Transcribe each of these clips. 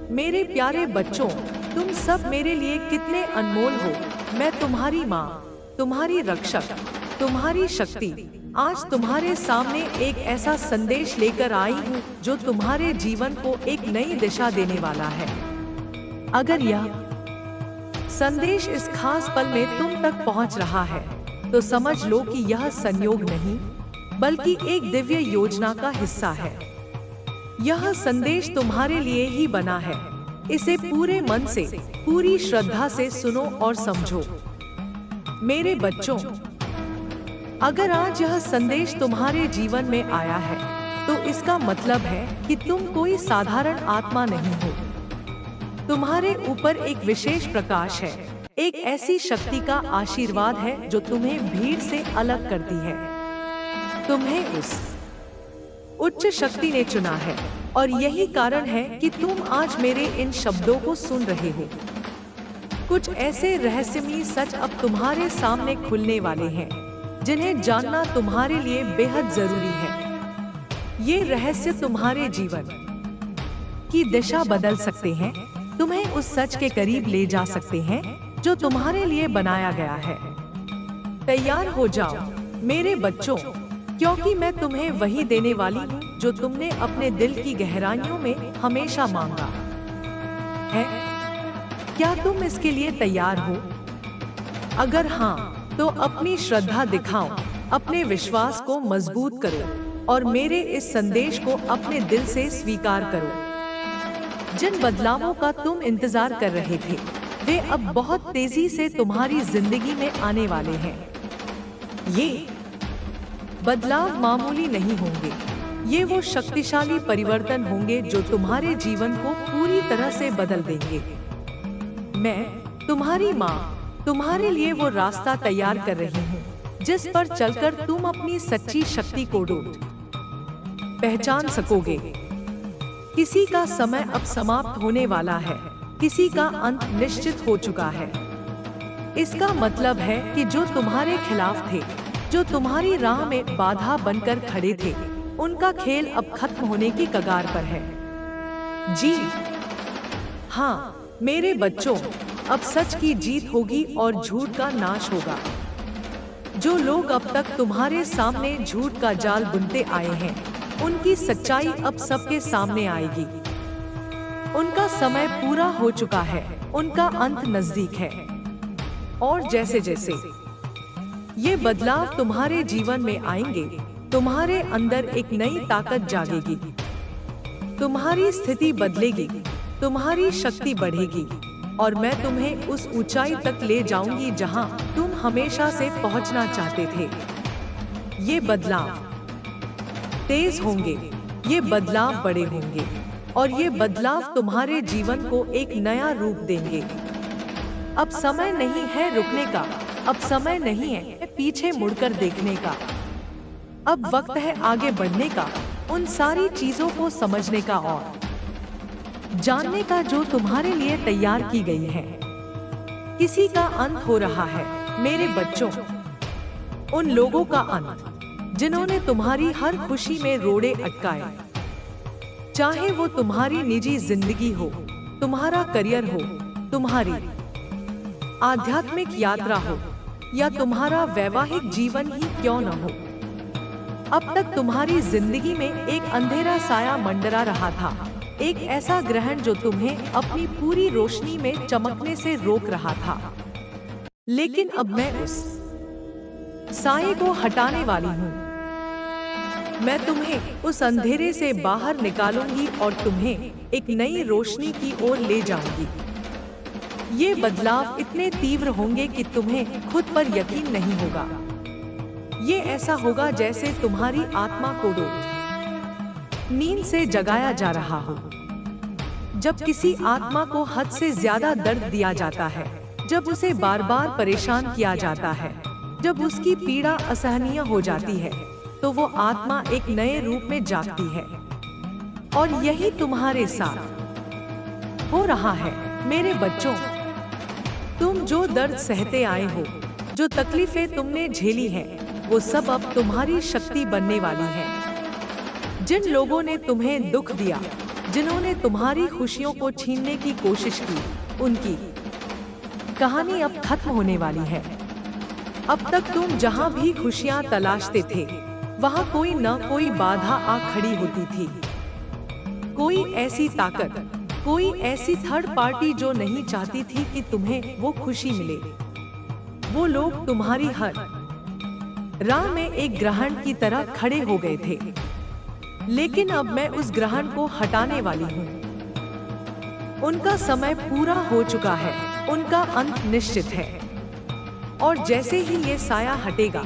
मेरे प्यारे बच्चों, तुम सब मेरे लिए कितने अनमोल हो। मैं तुम्हारी माँ, तुम्हारी रक्षक, तुम्हारी शक्ति, आज तुम्हारे सामने एक ऐसा संदेश लेकर आई हूँ जो तुम्हारे जीवन को एक नई दिशा देने वाला है। अगर यह संदेश इस खास पल में तुम तक पहुँच रहा है, तो समझ लो कि यह संयोग नहीं, बल्कि एक दिव्य योजना का हिस्सा है। यह संदेश तुम्हारे लिए ही बना है। इसे पूरे मन से, पूरी श्रद्धा से सुनो और समझो। मेरे बच्चों, अगर आज यह संदेश तुम्हारे जीवन में आया है, तो इसका मतलब है कि तुम कोई साधारण आत्मा नहीं हो। तुम्हारे ऊपर एक विशेष प्रकाश है, एक ऐसी शक्ति का आशीर्वाद है जो तुम्हें भीड़ से अलग करती है। तुम्हें उस उच्च शक्ति ने चुना है, और यही कारण है कि तुम आज मेरे इन शब्दों को सुन रहे हो। कुछ ऐसे रहस्यमयी सच अब तुम्हारे सामने खुलने वाले हैं, जिन्हें जानना तुम्हारे लिए बेहद जरूरी है। ये रहस्य तुम्हारे जीवन की दिशा बदल सकते हैं, तुम्हें उस सच के करीब ले जा सकते हैं जो तुम्हारे लिए बनाया गया है। तैयार हो जाओ मेरे बच्चों, क्योंकि मैं तुम्हें वही देने वाली हूँ जो तुमने अपने दिल की गहराइयों में हमेशा मांगा है। क्या तुम इसके लिए तैयार हो? अगर हाँ, तो अपनी श्रद्धा दिखाओ, अपने विश्वास को मजबूत करो और मेरे इस संदेश को अपने दिल से स्वीकार करो। जिन बदलावों का तुम इंतजार कर रहे थे, वे अब बहुत तेजी से तुम्हारी जिंदगी में आने वाले हैं। ये बदलाव मामूली नहीं होंगे, ये वो शक्तिशाली परिवर्तन होंगे जो तुम्हारे जीवन को पूरी तरह से बदल देंगे। मैं तुम्हारी माँ तुम्हारे लिए वो रास्ता तैयार कर रही हूँ, जिस पर चलकर तुम अपनी सच्ची शक्ति को पहचान सकोगे। किसी का समय अब समाप्त होने वाला है, किसी का अंत निश्चित हो चुका है। इसका मतलब है कि जो तुम्हारे खिलाफ थे, जो तुम्हारी राह में बाधा बनकर खड़े थे, उनका खेल अब खत्म होने की कगार पर है। जी हाँ मेरे बच्चों, अब सच की जीत होगी और झूठ का नाश होगा। जो लोग अब तक तुम्हारे सामने झूठ का जाल बुनते आए हैं, उनकी सच्चाई अब सबके सामने आएगी। उनका समय पूरा हो चुका है, उनका अंत नजदीक है। और जैसे जैसे ये बदलाव तुम्हारे जीवन में आएंगे, तुम्हारे अंदर एक नई ताकत जागेगी। तुम्हारी स्थिति बदलेगी, तुम्हारी शक्ति बढ़ेगी, और मैं तुम्हें उस ऊंचाई तक ले जाऊंगी जहां तुम हमेशा से पहुंचना चाहते थे। ये बदलाव तेज होंगे, ये बदलाव बड़े होंगे, और ये बदलाव तुम्हारे जीवन को एक नया रूप देंगे। अब समय नहीं है रुकने का, अब समय नहीं है पीछे मुड़कर देखने का। अब वक्त है आगे बढ़ने का, उन सारी चीजों को समझने का और जानने का जो तुम्हारे लिए तैयार की गई है। किसी का अंत हो रहा है मेरे बच्चों, उन लोगों का अंत जिन्होंने तुम्हारी हर खुशी में रोड़े अटकाए। चाहे वो तुम्हारी निजी जिंदगी हो, तुम्हारा करियर हो, तुम्हारी आध्यात्मिक यात्रा हो, या तुम्हारा वैवाहिक जीवन ही क्यों न हो। अब तक तुम्हारी जिंदगी में एक अंधेरा साया मंडरा रहा था, एक ऐसा ग्रहण जो तुम्हें अपनी पूरी रोशनी में चमकने से रोक रहा था। लेकिन अब मैं उस साये को हटाने वाली हूँ। मैं तुम्हें उस अंधेरे से बाहर निकालूंगी और तुम्हें एक नई रोशनी की ओर ले जाऊंगी। ये बदलाव इतने तीव्र होंगे कि तुम्हें खुद पर यकीन नहीं होगा। ये ऐसा होगा जैसे तुम्हारी आत्मा को नींद से जगाया जा रहा हो। जब किसी आत्मा को हद से ज्यादा दर्द दिया जाता है, जब उसे बार बार परेशान किया जाता है, जब उसकी पीड़ा असहनीय हो जाती है, तो वो आत्मा एक नए रूप में जागती है। और यही तुम्हारे साथ हो रहा है मेरे बच्चों। तुम जो दर्द सहते आए हो, जो तकलीफें तुमने झेली हैं, वो सब अब तुम्हारी शक्ति बनने वाली है। जिन लोगों ने तुम्हें दुख दिया, जिन्होंने तुम्हारी खुशियों को छीनने की कोशिश की, उनकी कहानी अब खत्म होने वाली है। अब तक तुम जहां भी खुशियां तलाशते थे, वहां कोई न कोई बाधा आ खड़ी होती थी। कोई ऐसी ताकत, कोई ऐसी थर्ड पार्टी जो नहीं चाहती थी कि तुम्हें वो खुशी मिले। वो लोग तुम्हारी हर राह में एक ग्रहण की तरह खड़े हो गए थे। लेकिन अब मैं उस ग्रहण को हटाने वाली हूँ। उनका समय पूरा हो चुका है, उनका अंत निश्चित है। और जैसे ही ये साया हटेगा,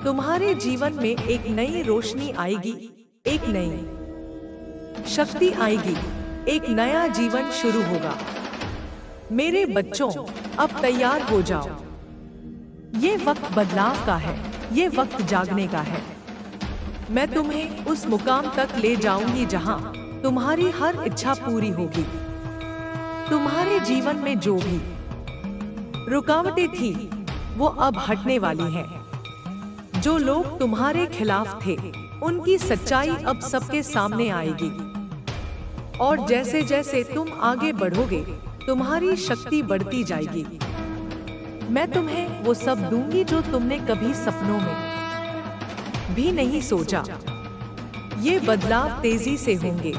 तुम्हारे जीवन में एक नई रोशनी आएगी, एक नई शक्ति आएगी, एक नया जीवन शुरू होगा। मेरे बच्चों, अब तैयार हो जाओ। ये वक्त बदलाव का है, ये वक्त जागने का है। मैं तुम्हें उस मुकाम तक ले जाऊंगी जहां तुम्हारी हर इच्छा पूरी होगी। तुम्हारे जीवन में जो भी रुकावटें थी, वो अब हटने वाली हैं। जो लोग तुम्हारे खिलाफ थे, उनकी सच्चाई अब सबके सामने आएगी। और जैसे जैसे तुम आगे बढ़ोगे, तुम्हारी शक्ति बढ़ती जाएगी। मैं तुम्हें वो सब दूंगी जो तुमने कभी सपनों में भी नहीं सोचा। ये बदलाव तेजी से होंगे,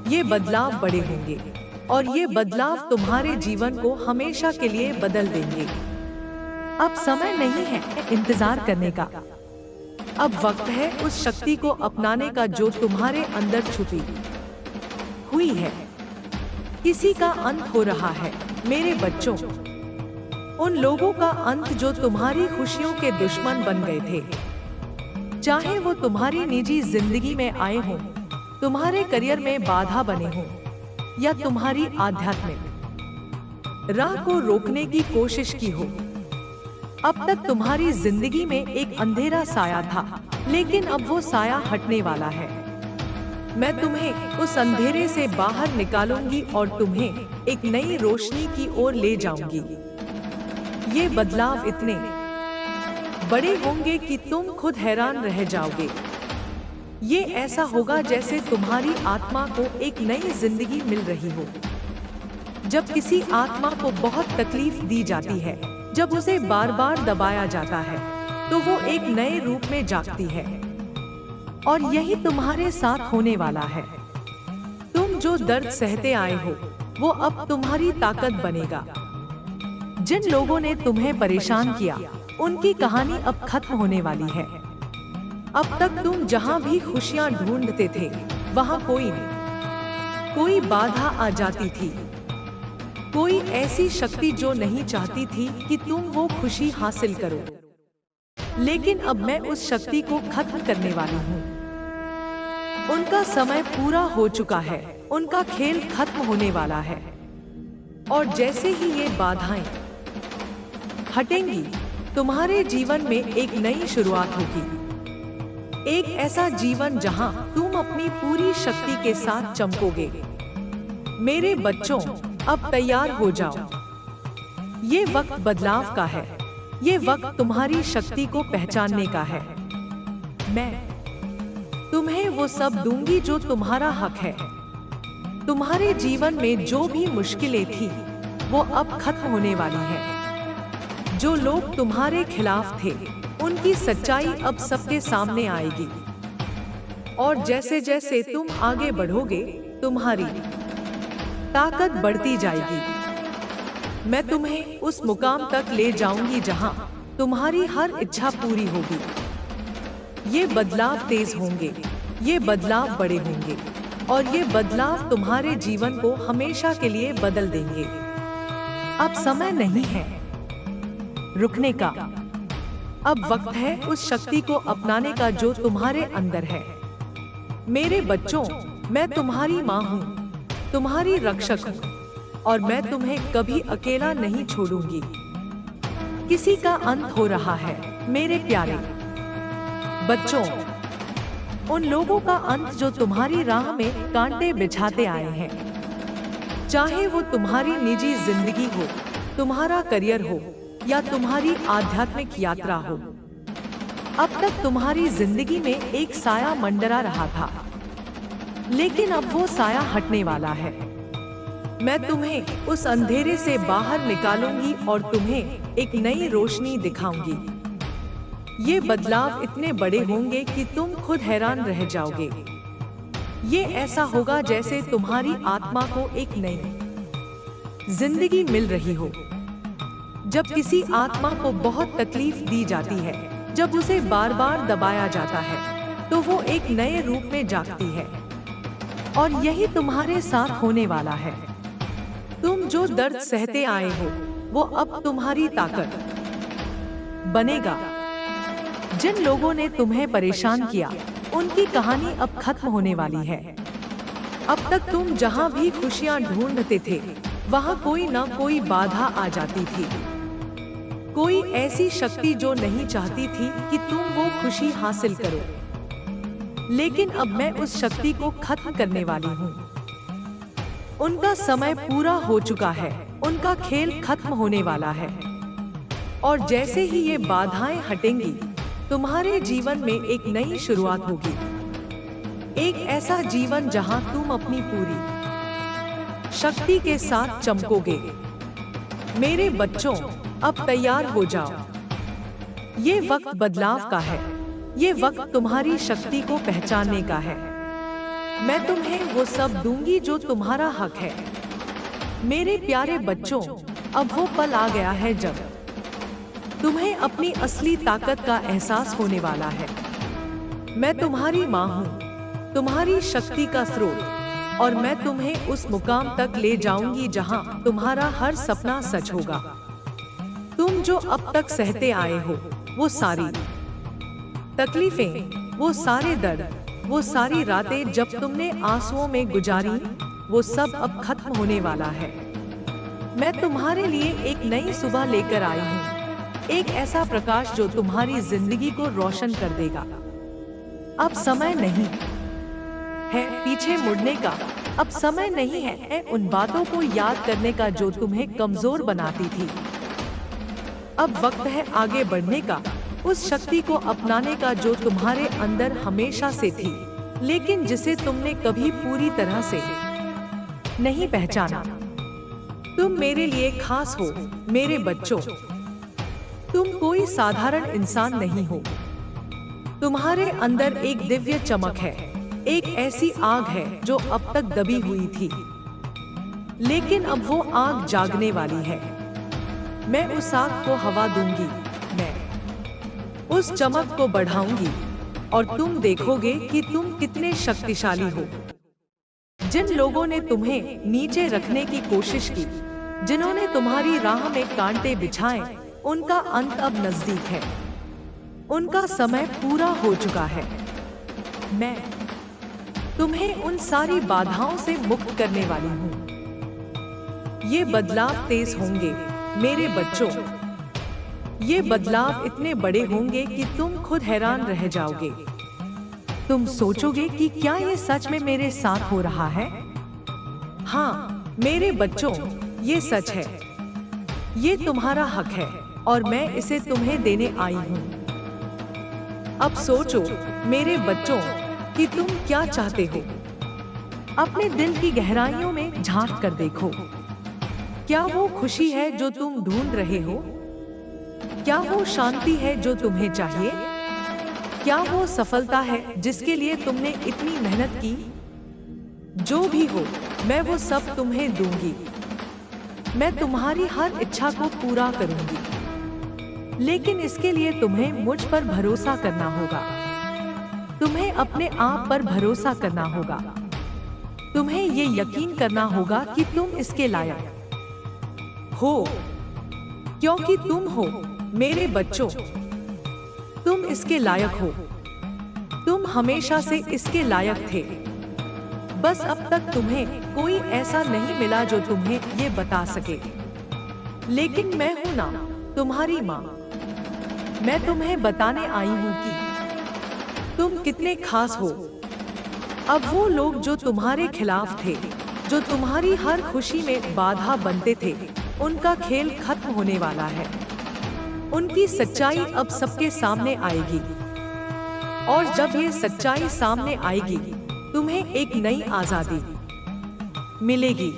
ये बदलाव बड़े होंगे, और ये बदलाव तुम्हारे जीवन को हमेशा के लिए बदल देंगे। अब समय नहीं है इंतजार करने का। अब वक्त है उस शक्ति को अपनाने का जो तुम्हारे अंदर छुपी हुई है। किसी का अंत हो रहा है मेरे बच्चों, उन लोगों का अंत जो तुम्हारी खुशियों के दुश्मन बन गए थे। चाहे वो तुम्हारी निजी जिंदगी में आए हों, तुम्हारे करियर में बाधा बने हों, या तुम्हारी आध्यात्मिक राह को रोकने की कोशिश की हो। अब तक तुम्हारी जिंदगी में एक अंधेरा साया था, लेकिन अब वो साया हटने वाला है। मैं तुम्हें उस अंधेरे से बाहर निकालूंगी और तुम्हें एक नई रोशनी की ओर ले जाऊंगी। ये बदलाव इतने बड़े होंगे कि तुम खुद हैरान रह जाओगे। ये ऐसा होगा जैसे तुम्हारी आत्मा को एक नई जिंदगी मिल रही हो। जब किसी आत्मा को बहुत तकलीफ दी जाती है, जब उसे बार बार दबाया जाता है, तो वो एक नए रूप में जागती है। और यही तुम्हारे साथ होने वाला है। तुम जो दर्द सहते आए हो, वो अब तुम्हारी ताकत बनेगा। जिन लोगों ने तुम्हें परेशान किया, उनकी कहानी अब खत्म होने वाली है। अब तक तुम जहां भी खुशियां ढूंढते थे, वहां कोई बाधा आ जाती थी। कोई ऐसी शक्ति जो नहीं चाहती थी कि तुम वो खुशी हासिल करो। लेकिन अब मैं उस शक्ति को खत्म करने वाली हूँ। उनका समय पूरा हो चुका है, उनका खेल खत्म होने वाला है। और जैसे ही ये बाधाएं हटेंगी, तुम्हारे जीवन में एक नई शुरुआत होगी। एक ऐसा जीवन जहां तुम अपनी पूरी शक्ति के साथ चमकोगे। मेरे बच्चों, अब तैयार हो जाओ। ये वक्त बदलाव का है, ये वक्त तुम्हारी शक्ति को पहचानने का है। मैं तुम्हें वो सब दूंगी जो तुम्हारा हक है। तुम्हारे जीवन में जो भी मुश्किलें थी, वो अब खत्म होने वाली है। जो लोग तुम्हारे खिलाफ थे, उनकी सच्चाई अब सबके सामने आएगी। और जैसे जैसे तुम आगे बढ़ोगे, तुम्हारी ताकत बढ़ती जाएगी। मैं तुम्हें उस मुकाम तक ले जाऊंगी जहां तुम्हारी हर इच्छा पूरी होगी। ये बदलाव तेज होंगे, ये बदलाव बड़े होंगे, और ये बदलाव तुम्हारे जीवन को हमेशा के लिए बदल देंगे। अब समय नहीं है रुकने का। अब वक्त है उस शक्ति को अपनाने का जो तुम्हारे अंदर है। मेरे बच्चों, मैं तुम्हारी माँ हूँ, तुम्हारी रक्षक हूँ, और मैं तुम्हें कभी अकेला नहीं छोड़ूंगी। किसी का अंत हो रहा है मेरे प्यारे बच्चों। उन लोगों का अंत जो तुम्हारी राह में कांटे बिछाते आए हैं। चाहे वो तुम्हारी निजी जिंदगी हो, तुम्हारा करियर हो, या तुम्हारी आध्यात्मिक यात्रा हो। अब तक तुम्हारी जिंदगी में एक साया मंडरा रहा था। लेकिन अब वो साया हटने वाला है। मैं तुम्हें उस अंधेरे से बाहर निकालूंगी और तुम्हें एक नई रोशनी दिखाऊंगी। ये बदलाव इतने बड़े होंगे कि तुम खुद हैरान रह जाओगे। ये ऐसा होगा जैसे तुम्हारी आत्मा को एक नई जिंदगी मिल रही हो। जब किसी आत्मा को बहुत तकलीफ दी जाती है, जब उसे बार बार दबाया जाता है, तो वो एक नए रूप में जागती है। और यही तुम्हारे साथ होने वाला है। तुम जो दर्द सहते आए हो, वो अब तुम्हारी ताकत बनेगा। जिन लोगों ने तुम्हें परेशान किया, उनकी कहानी अब खत्म होने वाली है। अब तक तुम जहां भी खुशियां ढूंढते थे, वहां कोई न कोई बाधा आ जाती थी। कोई ऐसी शक्ति जो नहीं चाहती थी कि तुम वो खुशी हासिल करो। लेकिन अब मैं उस शक्ति को खत्म करने वाली हूँ। उनका समय पूरा हो चुका है, उनका खेल खत्म होने वाला है। और जैसे ही ये बाधाएं हटेंगी, तुम्हारे जीवन में एक नई शुरुआत होगी। एक ऐसा जीवन जहां तुम अपनी पूरी शक्ति के साथ चमकोगे। मेरे बच्चों, अब तैयार हो जाओ। ये वक्त बदलाव का है। ये वक्त तुम्हारी शक्ति को पहचानने का है। मैं तुम्हें वो सब दूंगी जो तुम्हारा हक है। मेरे प्यारे बच्चों, अब वो पल आ गया है जब तुम्हें अपनी असली ताकत का एहसास होने वाला है। मैं तुम्हारी माँ हूँ, तुम्हारी शक्ति का स्रोत, और मैं तुम्हें उस मुकाम तक ले जाऊंगी जहाँ तुम्हारा हर सपना सच होगा। तुम जो अब तक सहते आए हो, वो सारी तकलीफें, वो सारे दर्द, वो सारी रातें जब तुमने आंसुओं में गुजारी, वो सब अब खत्म होने वाला है। मैं तुम्हारे लिए एक नई सुबह लेकर आई हूँ। एक ऐसा प्रकाश जो तुम्हारी जिंदगी को रोशन कर देगा। अब समय नहीं है पीछे मुड़ने का। अब समय नहीं है उन बातों को याद करने का जो तुम्हें कमजोर बनाती थी। अब वक्त है आगे बढ़ने का, उस शक्ति को अपनाने का जो तुम्हारे अंदर हमेशा से थी, लेकिन जिसे तुमने कभी पूरी तरह से नहीं पहचाना। तुम मेरे लिए खास हो मेरे बच्चों। तुम कोई साधारण इंसान नहीं हो। तुम्हारे अंदर एक दिव्य चमक है, एक ऐसी आग है जो अब तक दबी हुई थी, लेकिन अब वो आग जागने वाली है। मैं उस आग को हवा दूंगी, मैं उस चमक को बढ़ाऊंगी, और तुम देखोगे कि तुम कितने शक्तिशाली हो। जिन लोगों ने तुम्हें नीचे रखने की कोशिश की, जिन्होंने तुम्हारी राह में कांटे बिछाए, उनका अंत अब नजदीक है। उनका समय पूरा हो चुका है। मैं तुम्हें उन सारी बाधाओं से मुक्त करने वाली हूँ। ये बदलाव तेज होंगे मेरे बच्चों। ये बदलाव इतने बड़े होंगे कि तुम खुद हैरान रह जाओगे। तुम सोचोगे कि क्या ये सच में मेरे साथ हो रहा है? हाँ मेरे बच्चों, ये सच है। ये तुम्हारा हक है और मैं इसे तुम्हें देने आई हूँ। अब सोचो मेरे बच्चों कि तुम क्या चाहते हो। अपने दिल की गहराइयों में झांक कर देखो। क्या वो खुशी है जो तुम ढूंढ रहे हो? क्या वो शांति है जो तुम्हें चाहिए? क्या वो सफलता है जिसके लिए तुमने इतनी मेहनत की? जो भी हो, मैं वो सब तुम्हें दूंगी। मैं तुम्हारी हर इच्छा को पूरा करूंगी, लेकिन इसके लिए तुम्हें मुझ पर भरोसा करना होगा। तुम्हें अपने आप पर भरोसा करना होगा। तुम्हें ये यकीन करना होगा कि तुम इसके लायक हो, क्योंकि तुम हो मेरे बच्चों। तुम इसके लायक हो। तुम हमेशा से इसके लायक थे। बस अब तक तुम्हें कोई ऐसा नहीं मिला जो तुम्हें ये बता सके, लेकिन मैं हूं ना, तुम्हारी माँ। मैं तुम्हें बताने आई हूँ कि तुम कितने खास हो। अब वो लोग जो तुम्हारे खिलाफ थे, जो तुम्हारी हर खुशी में बाधा बनते थे, उनका खेल खत्म होने वाला है। उनकी सच्चाई अब सबके सामने आएगी, और जब ये सच्चाई सामने आएगी, तुम्हें एक नई आजादी मिलेगी।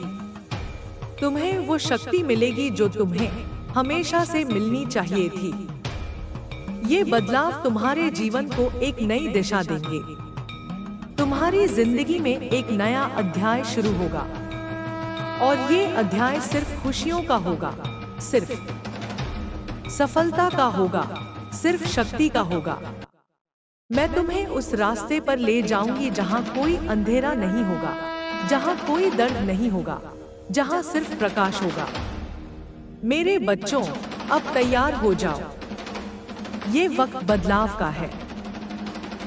तुम्हें वो शक्ति मिलेगी जो तुम्हें हमेशा से मिलनी चाहिए थी। ये बदलाव तुम्हारे जीवन को एक नई दिशा देंगे। तुम्हारी जिंदगी में एक नया अध्याय शुरू होगा और ये अध्याय सिर्फ खुशियों का होगा, सिर्फ सफलता का होगा, सिर्फ शक्ति का होगा। मैं तुम्हें उस रास्ते पर ले जाऊंगी जहां कोई अंधेरा नहीं होगा, जहां कोई दर्द नहीं होगा, जहां सिर्फ प्रकाश होगा। मेरे बच्चों, अब तैयार हो जाओ। ये वक्त बदलाव का है।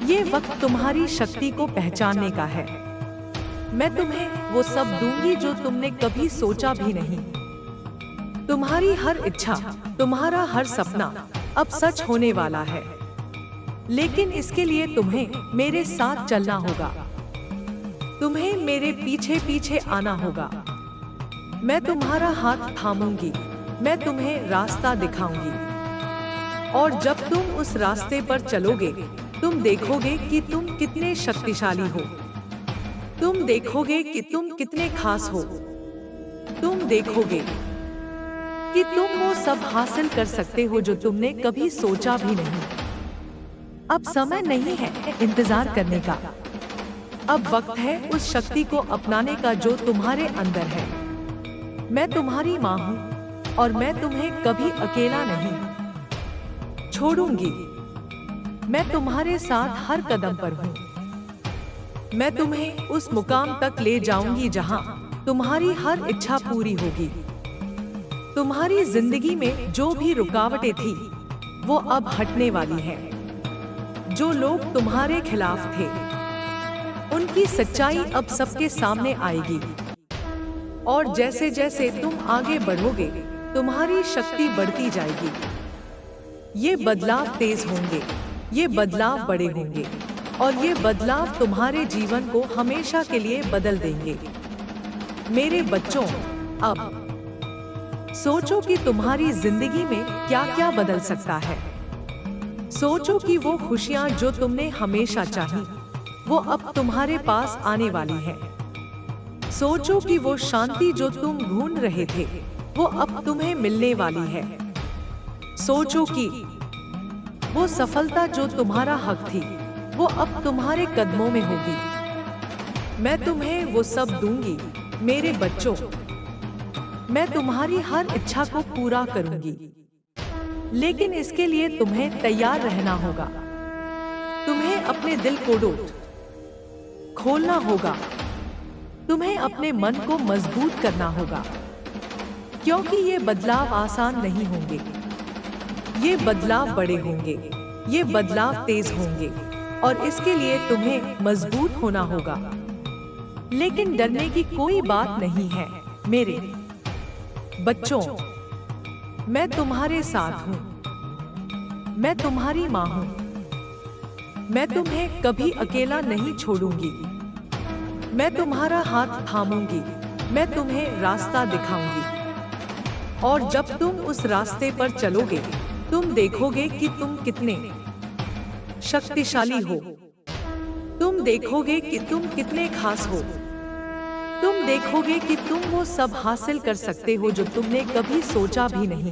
ये वक्त तुम्हारी शक्ति को पहचानने का है। मैं तुम्हें वो सब दूंगी जो तुमने कभी सोचा भी नहीं। तुम्हारी हर इच्छा, तुम्हारा हर सपना अब सच होने वाला है। लेकिन इसके लिए तुम्हें मेरे साथ चलना होगा। तुम्हें मेरे पीछे पीछे आना होगा। मैं तुम्हारा हाथ थामूंगी, मैं तुम्हें रास्ता दिखाऊंगी। और जब तुम उस रास्ते पर चलोगे, तुम देखोगे कि तुम कितने शक्तिशाली हो। तुम देखोगे कि तुम कितने खास हो। तुम देखोगे कि तुम वो सब हासिल कर सकते हो जो तुमने कभी सोचा भी नहीं। अब समय नहीं है इंतजार करने का। अब वक्त है उस शक्ति को अपनाने का जो तुम्हारे अंदर है। मैं तुम्हारी माँ हूँ और मैं तुम्हें कभी अकेला नहीं छोड़ूंगी। मैं तुम्हारे साथ हर कदम पर हूँ। मैं तुम्हें उस मुकाम तक ले जाऊंगी जहां तुम्हारी हर इच्छा पूरी होगी। तुम्हारी जिंदगी में जो भी रुकावटें थी, वो अब हटने वाली हैं। जो लोग तुम्हारे खिलाफ थे, उनकी सच्चाई अब सबके सामने आएगी। और जैसे जैसे तुम आगे बढ़ोगे, तुम्हारी शक्ति बढ़ती जाएगी। ये बदलाव तेज होंगे, ये बदलाव बड़े होंगे और ये बदलाव तुम्हारे जीवन को हमेशा के लिए बदल देंगे। मेरे बच्चों, अब सोचो कि तुम्हारी जिंदगी में क्या क्या बदल सकता है। सोचो कि वो खुशियां जो तुमने हमेशा चाही, वो अब तुम्हारे पास आने वाली है। सोचो कि वो शांति जो तुम ढूंढ रहे थे, वो अब तुम्हें मिलने वाली है। सोचो कि वो सफलता जो तुम्हारा हक थी, वो अब तुम्हारे कदमों में होगी। मैं तुम्हें वो सब दूंगी मेरे बच्चों। मैं तुम्हारी हर इच्छा को पूरा करूंगी। लेकिन इसके लिए तुम्हें तैयार रहना होगा। तुम्हें अपने दिल को खोलना होगा। तुम्हें अपने मन को मजबूत करना होगा। क्योंकि ये बदलाव आसान नहीं होंगे। ये बदलाव बड़े होंगे। ये बदलाव तेज होंगे और इसके लिए तुम्हें मजबूत होना होगा। लेकिन डरने की कोई बात नहीं है मेरे बच्चों। मैं तुम्हारे साथ हूँ। मैं तुम्हारी माँ हूँ। मैं तुम्हें कभी अकेला नहीं छोड़ूंगी। मैं तुम्हारा हाथ थामूंगी। मैं तुम्हें रास्ता दिखाऊंगी। और जब तुम उस रास्ते पर चलोगे, तुम देखोगे कि तुम कितने शक्तिशाली हो। तुम देखोगे कि तुम कितने खास हो। तुम देखोगे कि तुम वो सब हासिल कर सकते हो जो तुमने कभी सोचा भी नहीं।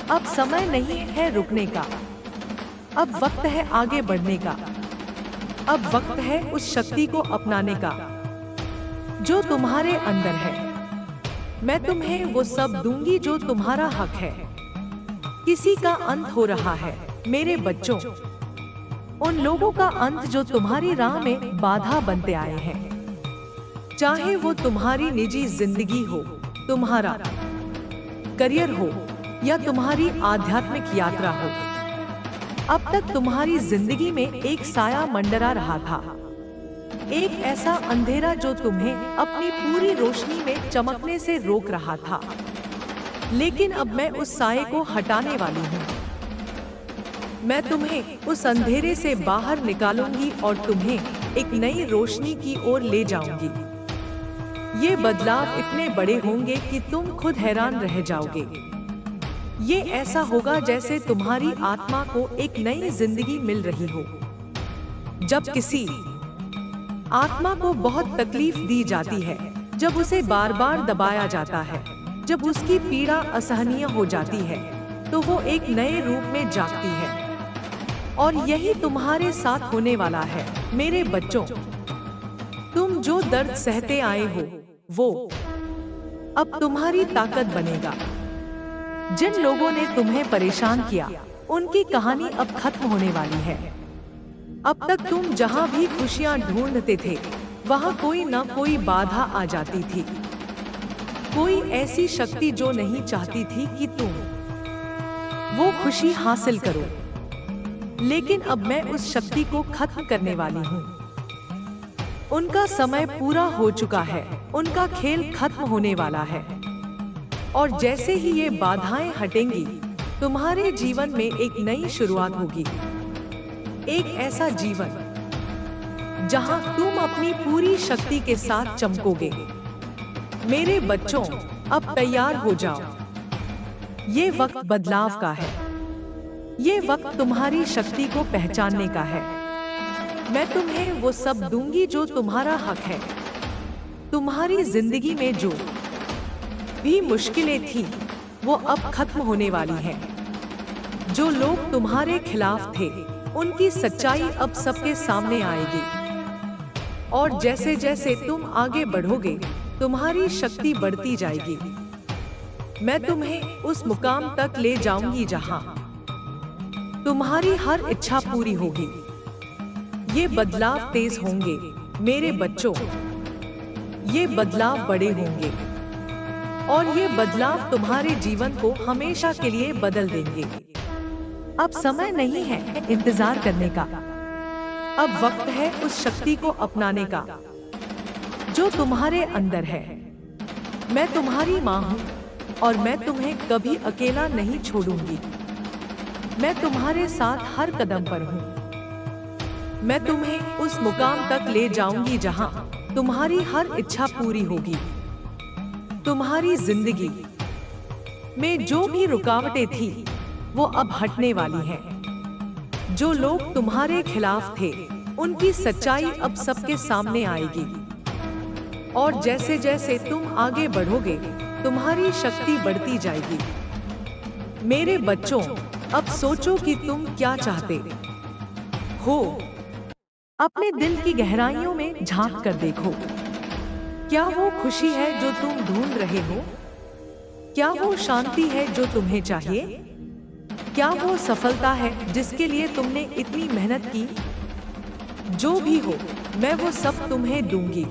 अब समय नहीं है रुकने का। अब वक्त है आगे बढ़ने का। अब वक्त है उस शक्ति को अपनाने का जो तुम्हारे अंदर है। मैं तुम्हें वो सब दूंगी जो तुम्हारा हक है। किसी का अंत हो रहा है मेरे बच्चों। उन लोगों का अंत जो तुम्हारी राह में बाधा बनते आए हैं। चाहे वो तुम्हारी निजी जिंदगी हो, तुम्हारा करियर हो या तुम्हारी आध्यात्मिक यात्रा हो। अब तक तुम्हारी जिंदगी में एक साया मंडरा रहा था। एक ऐसा अंधेरा जो तुम्हें अपनी पूरी रोशनी में चमकने से रोक रहा था। लेकिन अब मैं उस साये को हटाने वाली हूँ। मैं तुम्हें उस अंधेरे से बाहर निकालूंगी और तुम्हें एक नई रोशनी की ओर ले जाऊंगी। ये बदलाव इतने बड़े होंगे कि तुम खुद हैरान रह जाओगे। ये ऐसा होगा जैसे तुम्हारी आत्मा को एक नई जिंदगी मिल रही हो। जब किसी आत्मा को बहुत तकलीफ दी जाती है जब उसे बार बार दबाया जाता है। जब उसकी पीड़ा असहनीय हो जाती है तो वो एक नए रूप में जागती है। और यही तुम्हारे साथ होने वाला है मेरे बच्चों। तुम जो दर्द सहते आए हो वो अब तुम्हारी ताकत बनेगा। जिन लोगों ने तुम्हें परेशान किया उनकी कहानी अब खत्म होने वाली है। अब तक तुम जहां भी खुशियां ढूंढते थे वहां कोई न कोई बाधा आ जाती थी। कोई ऐसी शक्ति जो नहीं चाहती थी कि तुम वो खुशी हासिल करो। लेकिन अब मैं उस शक्ति को खत्म करने वाली हूँ। उनका समय पूरा हो चुका है, उनका खेल खत्म होने वाला है। और जैसे ही ये बाधाएं हटेंगी तुम्हारे जीवन में एक नई शुरुआत होगी। एक ऐसा जीवन जहां तुम अपनी पूरी शक्ति के साथ चमकोगे। मेरे बच्चों, अब तैयार हो जाओ। ये वक्त बदलाव का है। ये वक्त तुम्हारी शक्ति को पहचानने का है। मैं तुम्हें वो सब दूंगी जो तुम्हारा हक है। तुम्हारी जिंदगी में जो भी मुश्किलें थी वो अब खत्म होने वाली हैं। जो लोग तुम्हारे खिलाफ थे उनकी सच्चाई अब सबके सामने आएगी। और जैसे जैसे तुम आगे बढ़ोगे तुम्हारी शक्ति बढ़ती जाएगी। मैं तुम्हें उस मुकाम तक ले जाऊंगी जहां तुम्हारी हर इच्छा पूरी होगी। ये बदलाव तेज होंगे मेरे बच्चों। ये बदलाव बड़े होंगे और ये बदलाव तुम्हारे जीवन को हमेशा के लिए बदल देंगे। अब समय नहीं है इंतजार करने का। अब वक्त है उस शक्ति को अपनाने का जो तुम्हारे अंदर है। मैं तुम्हारी माँ हूँ और मैं तुम्हें कभी अकेला नहीं छोड़ूंगी। मैं तुम्हारे साथ हर कदम पर हूँ। मैं तुम्हें उस मुकाम तक ले जाऊंगी जहां तुम्हारी हर इच्छा पूरी होगी। तुम्हारी जिंदगी में जो भी रुकावटें थी वो अब हटने वाली हैं। जो लोग तुम्हारे खिलाफ थे उनकी सच्चाई अब सबके सामने आएगी। और जैसे जैसे तुम आगे बढ़ोगे तुम्हारी शक्ति बढ़ती जाएगी। मेरे बच्चों, अब सोचो कि तुम क्या चाहते हो। अपने दिल की गहराइयों में झांक कर देखो। क्या वो खुशी है जो तुम ढूंढ रहे हो? क्या वो शांति है जो तुम्हें चाहिए? क्या वो सफलता है जिसके लिए तुमने इतनी मेहनत की? जो भी हो, मैं वो सब तुम्हें दूंगी।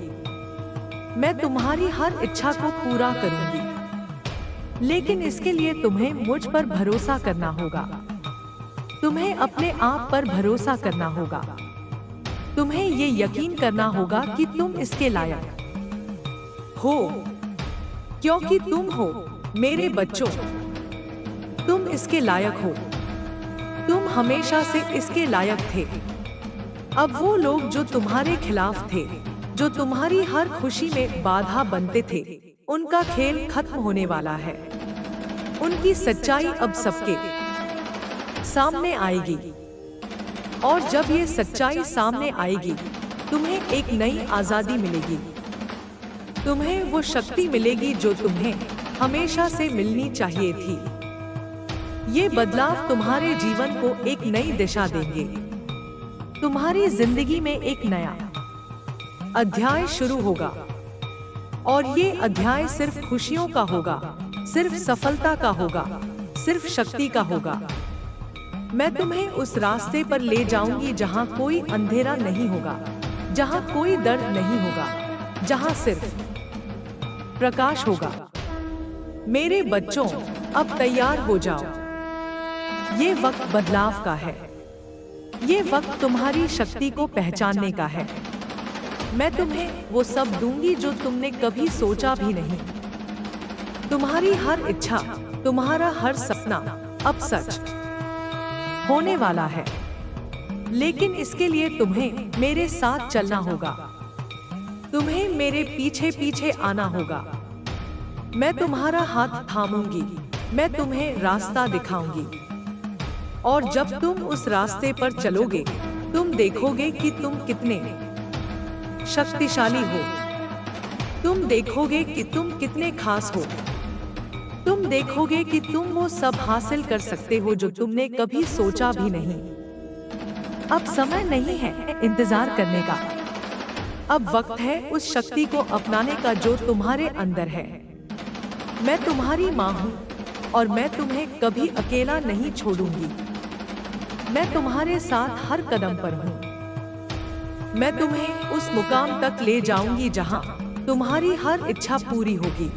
मैं तुम्हारी हर इच्छा को पूरा करूंगी। लेकिन इसके लिए तुम्हें मुझ पर भरोसा करना होगा। तुम्हें अपने आप पर भरोसा करना होगा। तुम्हें ये यकीन करना होगा कि तुम इसके लायक हो, क्योंकि तुम हो मेरे बच्चों। तुम इसके लायक हो। तुम हमेशा से इसके लायक थे। अब वो लोग जो तुम्हारे खिलाफ थे, जो तुम्हारी हर खुशी में बाधा बनते थे, उनका खेल खत्म होने वाला है। उनकी सच्चाई अब सबके सामने आएगी। और जब ये सच्चाई सामने आएगी तुम्हें एक नई आजादी मिलेगी। तुम्हें वो शक्ति मिलेगी जो तुम्हें हमेशा से मिलनी चाहिए थी। ये बदलाव तुम्हारे जीवन को एक नई दिशा देंगे। तुम्हारी जिंदगी में एक नया अध्याय शुरू होगा। और ये अध्याय सिर्फ खुशियों का होगा, सिर्फ सफलता का होगा, सिर्फ शक्ति का होगा। मैं तुम्हें उस रास्ते पर ले जाऊंगी जहां कोई अंधेरा नहीं होगा, जहां कोई दर्द नहीं होगा, जहां सिर्फ प्रकाश होगा। मेरे बच्चों, अब तैयार हो जाओ। ये वक्त बदलाव का है। ये वक्त तुम्हारी शक्ति को पहचानने का है। मैं तुम्हें वो सब दूंगी जो तुमने कभी सोचा भी नहीं। तुम्हारी हर इच्छा, तुम्हारा हर सपना अब सच होने वाला है। लेकिन इसके लिए तुम्हें मेरे साथ चलना होगा। तुम्हें मेरे पीछे पीछे आना होगा। मैं तुम्हारा हाथ थामूंगी। मैं तुम्हें रास्ता दिखाऊंगी। और जब तुम उस रास्ते पर चलोगे तुम देखोगे कि तुम कितने शक्तिशाली हो। तुम देखोगे कि तुम कितने खास हो। तुम देखोगे कि तुम वो सब हासिल कर सकते हो जो तुमने कभी सोचा भी नहीं। अब समय नहीं है इंतजार करने का। अब वक्त है उस शक्ति को अपनाने का जो तुम्हारे अंदर है। मैं तुम्हारी माँ हूँ और मैं तुम्हें कभी अकेला नहीं छोड़ूंगी। मैं तुम्हारे साथ हर कदम पर हूँ। मैं तुम्हें उस मुकाम तक ले जाऊंगी जहाँ तुम्हारी हर इच्छा पूरी होगी।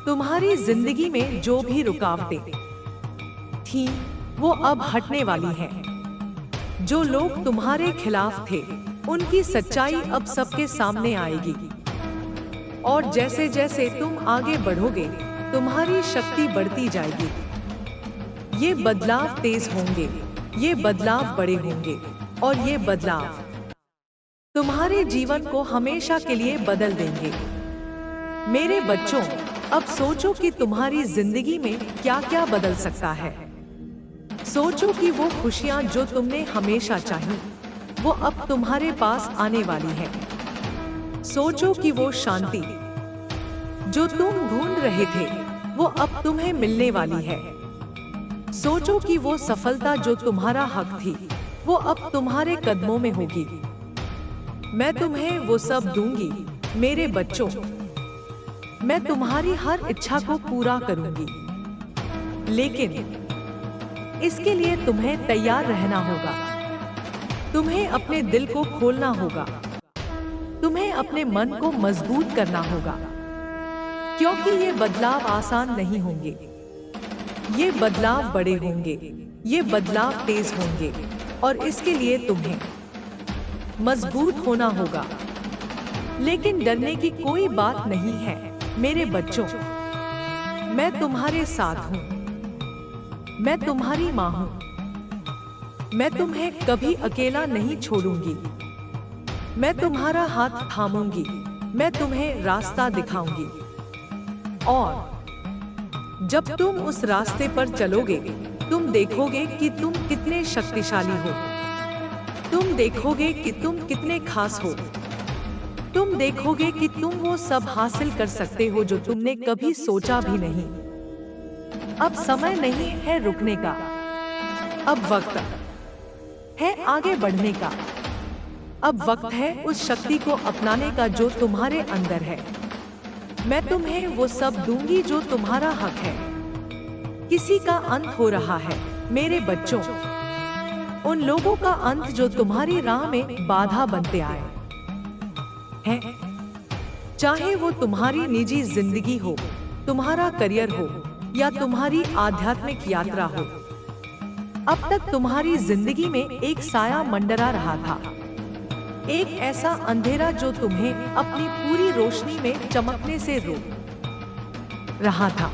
तुम्हारी जिंदगी में जो भी रुकावटें थीं, वो अब हटने वाली हैं। जो लोग तुम्हारे खिलाफ थे, उनकी सच्चाई अब सबके सामने आएगी। और जैसे जैसे तुम आगे बढ़ोगे, तुम्हारी शक्ति बढ़ती जाएगी। ये बदलाव तेज होंगे, ये बदलाव बड़े होंगे और ये बदलाव तुम्हारे जीवन को हमेशा के लिए बदल देंगे। मेरे बच्चों, अब सोचो कि तुम्हारी जिंदगी में क्या क्या बदल सकता है। सोचो कि वो खुशियां जो तुमने हमेशा चाही, वो अब तुम्हारे पास आने वाली है। सोचो कि वो शांति जो तुम ढूंढ रहे थे, वो अब तुम्हें मिलने वाली है। सोचो कि वो सफलता जो तुम्हारा हक थी, वो अब तुम्हारे कदमों में होगी। मैं तुम्हें वो सब दूंगी मेरे बच्चों। मैं तुम्हारी हर इच्छा को पूरा करूंगी, लेकिन इसके लिए तुम्हें तैयार रहना होगा। तुम्हें अपने दिल को खोलना होगा। तुम्हें अपने मन को मजबूत करना होगा, क्योंकि ये बदलाव आसान नहीं होंगे। ये बदलाव बड़े होंगे, ये बदलाव तेज होंगे और इसके लिए तुम्हें मजबूत होना होगा। लेकिन डरने की कोई बात नहीं है मेरे बच्चों। मैं तुम्हारे साथ हूँ। मैं तुम्हारी माँ हूँ। मैं तुम्हें कभी अकेला नहीं छोड़ूंगी। मैं तुम्हारा हाथ थामूंगी। मैं तुम्हें रास्ता दिखाऊंगी। और जब तुम उस रास्ते पर चलोगे, तुम देखोगे कि तुम कितने शक्तिशाली हो। तुम देखोगे कि तुम कितने खास हो। तुम देखोगे कि तुम वो सब हासिल कर सकते हो जो तुमने कभी सोचा भी नहीं। अब समय नहीं है रुकने का। अब वक्त है आगे बढ़ने का। अब वक्त है उस शक्ति को अपनाने का जो तुम्हारे अंदर है। मैं तुम्हें वो सब दूंगी जो तुम्हारा हक है। किसी का अंत हो रहा है मेरे बच्चों। उन लोगों का अंत जो तुम्हारी राह में बाधा बनते आए हैं। चाहे वो तुम्हारी निजी जिंदगी हो, तुम्हारा करियर हो या तुम्हारी आध्यात्मिक यात्रा हो। अब तक तुम्हारी जिंदगी में एक साया मंडरा रहा था। एक ऐसा अंधेरा जो तुम्हें अपनी पूरी रोशनी में चमकने से रोक रहा था।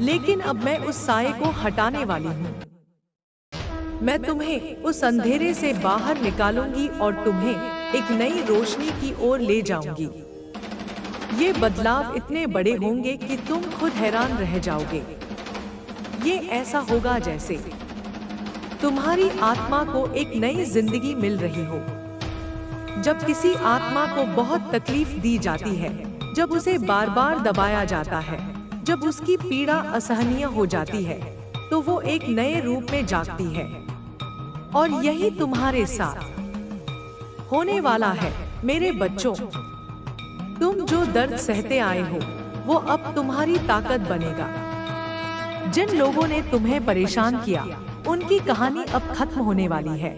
लेकिन अब मैं उस साये को हटाने वाली हूँ। मैं तुम्हें उस अंधेरे से बाहर निकालूंगी और तुम्हें एक नई रोशनी की ओर ले जाऊंगी। ये बदलाव इतने बड़े होंगे कि तुम खुद हैरान रह जाओगे। ये ऐसा होगा जैसे तुम्हारी आत्मा को एक नई जिंदगी मिल रही हो। जब किसी आत्मा को बहुत तकलीफ दी जाती है, जब उसे बार बार दबाया जाता है, जब उसकी पीड़ा असहनीय हो जाती है, तो वो एक नए रूप में जागती है। और यही तुम्हारे साथ होने वाला है मेरे बच्चों। तुम जो दर्द सहते आए हो, वो अब तुम्हारी ताकत बनेगा। जिन लोगों ने तुम्हें परेशान किया, उनकी कहानी अब खत्म होने वाली है।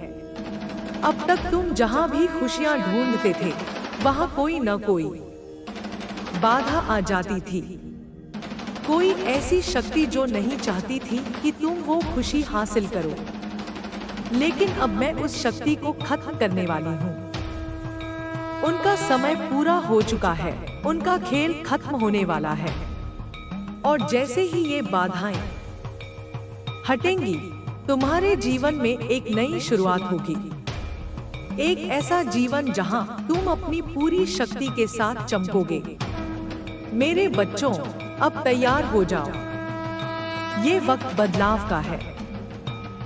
अब तक तुम जहां भी खुशियां ढूंढते थे, वहां कोई न कोई बाधा आ जाती थी। कोई ऐसी शक्ति जो नहीं चाहती थी कि तुम वो खुशी हासिल करो। लेकिन अब मैं उस शक्ति को खत्म करने वाली हूँ। उनका समय पूरा हो चुका है। उनका खेल खत्म होने वाला है। और जैसे ही ये बाधाएं हटेंगी, तुम्हारे जीवन में एक नई शुरुआत होगी। एक ऐसा जीवन जहां तुम अपनी पूरी शक्ति के साथ चमकोगे। मेरे बच्चों, अब तैयार हो जाओ। ये वक्त बदलाव का है।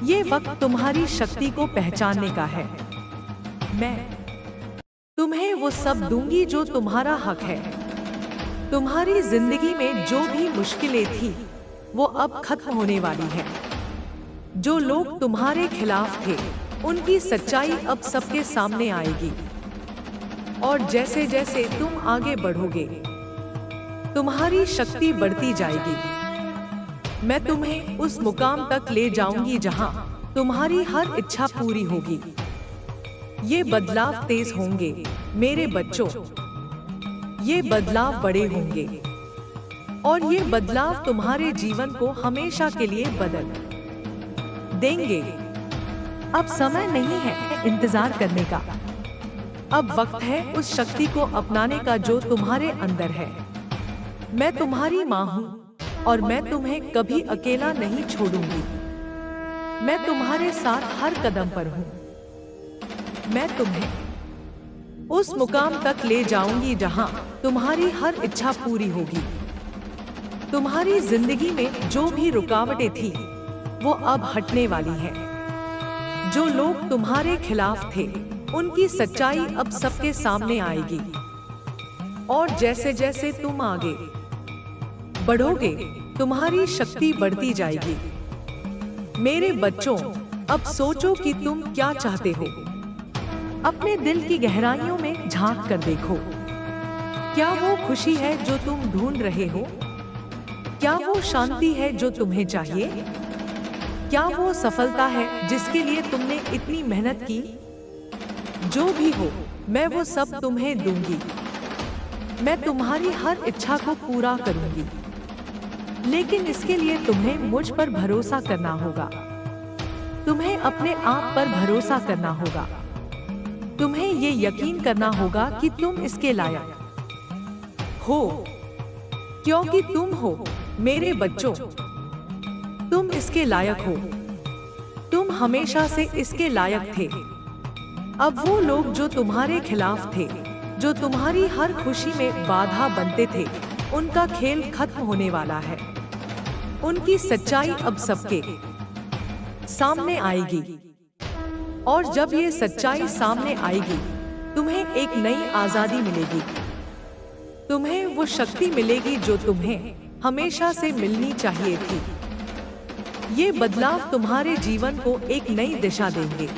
ये वक्त तुम्हारी शक्ति को पहचानने का है। मैं तुम्हें वो सब दूंगी जो तुम्हारा हक है। तुम्हारी जिंदगी में जो भी मुश्किलें थी वो अब खत्म होने वाली है। जो लोग तुम्हारे खिलाफ थे उनकी सच्चाई अब सबके सामने आएगी। और जैसे जैसे तुम आगे बढ़ोगे तुम्हारी शक्ति बढ़ती जाएगी। मैं तुम्हें उस मुकाम तक ले जाऊंगी जहां तुम्हारी हर इच्छा पूरी होगी। ये बदलाव तेज होंगे मेरे बच्चों, ये बदलाव बड़े होंगे और ये बदलाव तुम्हारे जीवन को हमेशा के लिए बदल देंगे। अब समय नहीं है इंतजार करने का, अब वक्त है उस शक्ति को अपनाने का जो तुम्हारे अंदर है। मैं तुम्हारी माँ हूँ और मैं तुम्हें कभी अकेला नहीं छोड़ूंगी। मैं तुम्हारे साथ हर कदम पर हूँ। मैं तुम्हें उस मुकाम तक ले जाऊंगी जहां तुम्हारी हर इच्छा पूरी होगी। तुम्हारी जिंदगी में जो भी रुकावटें थी वो अब हटने वाली हैं। जो लोग तुम्हारे खिलाफ थे उनकी सच्चाई अब सबके सामने आएगी। और जैसे जैसे तुम आगे बढ़ोगे तुम्हारी शक्ति बढ़ती जाएगी। मेरे बच्चों, अब सोचो कि तुम क्या चाहते हो। अपने दिल की गहराइयों में झांक कर देखो। क्या वो खुशी है जो तुम ढूंढ रहे हो? क्या वो शांति है जो तुम्हें चाहिए? क्या वो सफलता है जिसके लिए तुमने इतनी मेहनत की? जो भी हो, मैं वो सब तुम्हें दूंगी। मैं तुम्हारी हर इच्छा को पूरा करूंगी। लेकिन इसके लिए तुम्हें मुझ पर भरोसा करना होगा। तुम्हें अपने आप पर भरोसा करना होगा। तुम्हें ये यकीन करना होगा कि तुम इसके लायक हो, क्योंकि तुम हो मेरे बच्चों, तुम इसके लायक हो। तुम हमेशा से इसके लायक थे। अब वो लोग जो तुम्हारे खिलाफ थे, जो तुम्हारी हर खुशी में बाधा बनते थे, उनका खेल खत्म होने वाला है। उनकी सच्चाई अब सबके सामने आएगी। और जब ये सच्चाई सामने आएगी तुम्हें एक नई आजादी मिलेगी। तुम्हें वो शक्ति मिलेगी जो तुम्हें हमेशा से मिलनी चाहिए थी। ये बदलाव तुम्हारे जीवन को एक नई दिशा देंगे।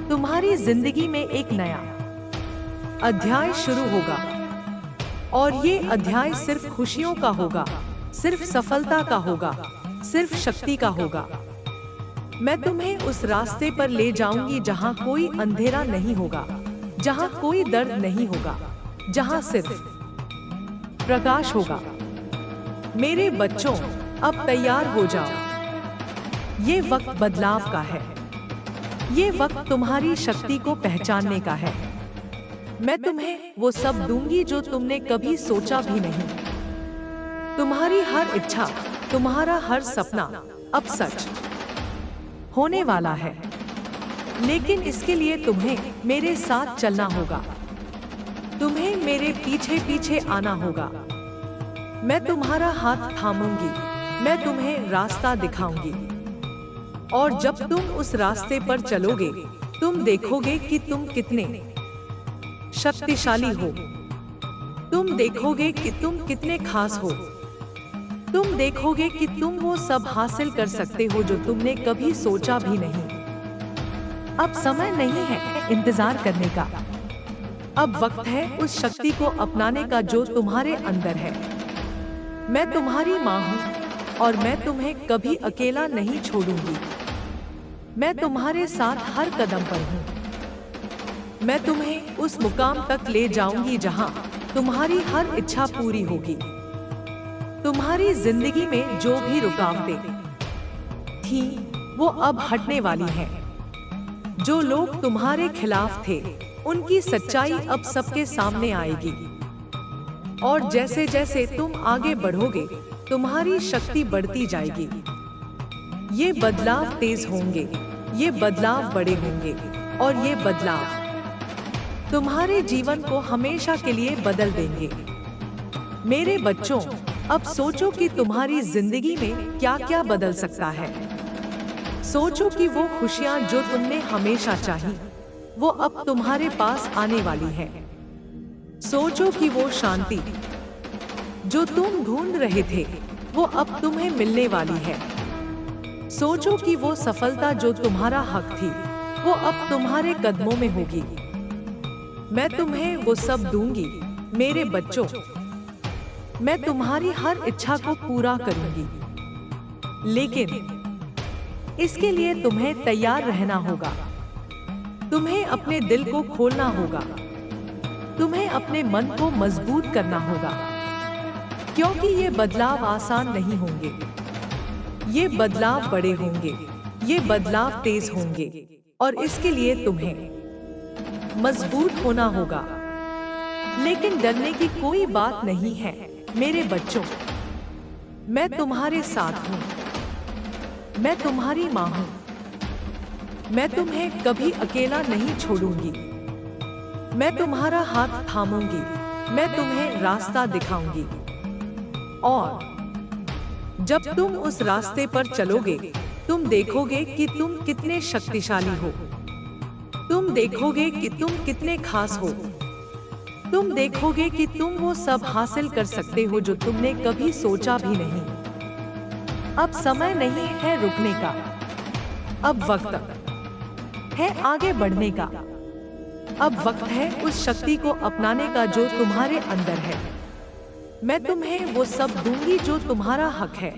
तुम्हारी जिंदगी में एक नया अध्याय शुरू होगा। और ये अध्याय सिर्फ खुशियों का होगा, सिर्फ सफलता का होगा, सिर्फ शक्ति का होगा। मैं तुम्हें उस रास्ते पर ले जाऊंगी जहां कोई अंधेरा नहीं होगा, जहां कोई दर्द नहीं होगा, जहां सिर्फ प्रकाश होगा। मेरे बच्चों, अब तैयार हो जाओ। ये वक्त बदलाव का है। ये वक्त तुम्हारी शक्ति को पहचानने का है। मैं तुम्हें वो सब दूंगी जो तुमने कभी सोचा भी नहीं। तुम्हारी हर इच्छा, तुम्हारा हर सपना अब सच होने वाला है। लेकिन इसके लिए तुम्हें मेरे साथ चलना होगा। तुम्हें मेरे पीछे पीछे आना होगा। मैं तुम्हारा हाथ थामूंगी। मैं तुम्हें रास्ता दिखाऊंगी। और जब तुम उस रास्ते पर चलोगे तुम देखोगे कि तुम कितने शक्तिशाली हो। तुम देखोगे कि तुम कितने खास हो। तुम देखोगे कि तुम वो सब हासिल कर सकते हो जो तुमने कभी सोचा भी नहीं। अब समय नहीं है इंतजार करने का। अब वक्त है उस शक्ति को अपनाने का जो तुम्हारे अंदर है। मैं तुम्हारी माँ हूँ और मैं तुम्हें कभी अकेला नहीं छोड़ूंगी। मैं तुम्हारे साथ हर कदम पर हूँ। मैं तुम्हें उस मुकाम तक ले जाऊंगी जहां तुम्हारी हर इच्छा पूरी होगी। तुम्हारी जिंदगी में जो भी रुकावटें थी वो अब हटने वाली हैं। जो लोग तुम्हारे खिलाफ थे उनकी सच्चाई अब सबके सामने आएगी। और जैसे जैसे तुम आगे बढ़ोगे तुम्हारी शक्ति बढ़ती जाएगी। ये बदलाव तेज होंगे, ये बदलाव बड़े होंगे और ये बदलाव तुम्हारे जीवन को हमेशा के लिए बदल देंगे। मेरे बच्चों, अब सोचो कि तुम्हारी जिंदगी में क्या क्या बदल सकता है। सोचो कि वो खुशियां जो तुमने हमेशा चाही, वो अब तुम्हारे पास आने वाली है। सोचो कि वो शांति जो तुम ढूंढ रहे थे वो अब तुम्हें मिलने वाली है। सोचो कि वो सफलता जो तुम्हारा हक थी वो अब तुम्हारे कदमों में होगी। मैं तुम्हें वो सब दूंगी मेरे बच्चों। मैं तुम्हारी हर इच्छा को पूरा करूंगी, लेकिन इसके लिए तुम्हें तैयार रहना होगा। तुम्हें अपने दिल को खोलना होगा, तुम्हें अपने मन को मजबूत करना होगा, क्योंकि ये बदलाव आसान नहीं होंगे। ये बदलाव बड़े होंगे, ये बदलाव तेज होंगे, और इसके लिए तुम्हें मजबूत होना होगा। लेकिन डरने की कोई बात नहीं है मेरे बच्चों। मैं तुम्हारे साथ हूँ, मैं तुम्हारी माँ हूँ। मैं तुम्हें कभी अकेला नहीं छोड़ूंगी। मैं तुम्हारा हाथ थामूंगी, मैं तुम्हें रास्ता दिखाऊंगी। और जब तुम उस रास्ते पर चलोगे तुम देखोगे कि तुम कितने शक्तिशाली हो। तुम देखोगे कि तुम कितने खास हो। तुम देखोगे कि तुम वो सब हासिल कर सकते हो जो तुमने कभी सोचा भी नहीं। अब समय नहीं है रुकने का, अब वक्त है आगे बढ़ने का। अब वक्त है उस शक्ति को अपनाने का जो तुम्हारे अंदर है। मैं तुम्हें वो सब दूंगी जो तुम्हारा हक है।